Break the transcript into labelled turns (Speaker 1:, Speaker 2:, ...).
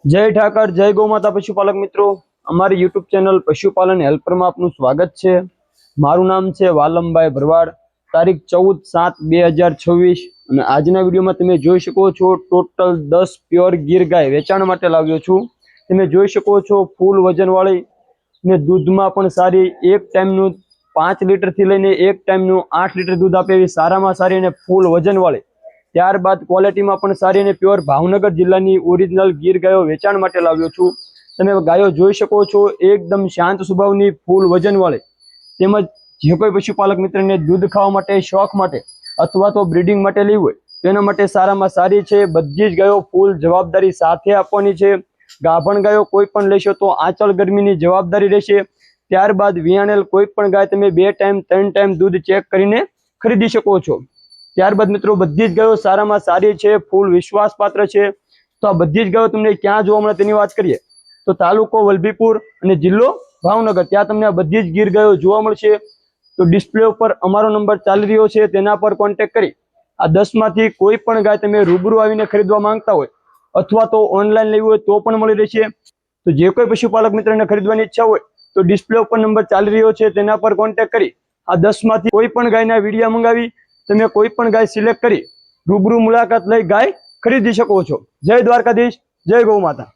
Speaker 1: जय ठाकर जय गौ माता पशुपालक मित्रों अमारी यूट्यूब चैनल पशुपालन हेल्पर में आपनु स्वागत है। मारू नाम है वालमभाई भरवाड़। तारीख 14/7/2026 અને આજના વિડિયોમાં તમે જોઈ શકો છો ટોટલ 10 પ્યોર ગીર ગાય વેચાણ માટે લાવ્યો છું। તમે જોઈ શકો છો ફૂલ વજનવાળી ને દૂધમાં પણ સારી। એક ટાઈમનું 5 લીટર થી લઈને એક ટાઈમનું 8 લીટર दूध આપે એવી સારામાં સારી અને ફૂલ વજનવાળી। ત્યારબાદ ક્વોલિટીમાં પણ સારી અને પ્યોર ભાવનગર જિલ્લાની ઓરિજિનલ ગીર ગાયો વેચાણ માટે લાવ્યો છું। તમે ગાયો જોઈ શકો છો એકદમ શાંત સ્વભાવની ફૂલ વજનવાળી। તેમજ જે કોઈ પશુપાલક મિત્રને दूध ખાવા માટે શોખ માટે અથવા તો બ્રીડિંગ માટે લેવી હોય તેના માટે સારામાં સારી છે। બધી જ ગાયો ફૂલ જવાબદારી સાથે આપવાની છે। ગાભણ ગાયો કોઈ પણ લેશો તો આંચળ ગરમીની જવાબદારી રહેશે। ત્યારબાદ વિયાણેલ કોઈ પણ ગાય તમે 2 ટાઈમ 3 ટાઈમ दूध ચેક કરીને ખરીદી શકો છો। ત્યારબાદ મિત્રો બધી જ ગાયો સારામાં સારી છે, ફૂલ વિશ્વાસપાત્ર છે। તો આ બધી જ ગાયો તમને ક્યાં જોવા મળે તેની વાત કરીએ તો તાલુકો વલભીપુર અને જિલ્લો ભાવનગર, ત્યાં તમને આ બધી જ ગીર ગાયો જોવા મળશે। તો ડિસ્પ્લે ઉપર અમારો નંબર ચાલી રહ્યો છે, તેના પર કોન્ટેક્ટ કરી આ 10 માંથી કોઈ પણ ગાય તમે રૂબરૂ આવીને ખરીદવા માંગતા હોય અથવા તો ઓનલાઈન લેવી હોય તો પણ મળી રહેશે। તો જે કોઈ પશુપાલક મિત્રને ખરીદવાની ઈચ્છા હોય તો ડિસ્પ્લે ઉપર નંબર ચાલી રહ્યો છે, તેના પર કોન્ટેક્ટ કરી આ 10 માંથી કોઈ પણ ગાયના વિડીયો મંગાવી તમે કોઈ પણ ગાય સિલેક્ટ કરી રૂબરૂ મુલાકાત લઈ ગાય ખરીદી શકો છો। જય દ્વારકાધીશ, જય ગૌ માતા।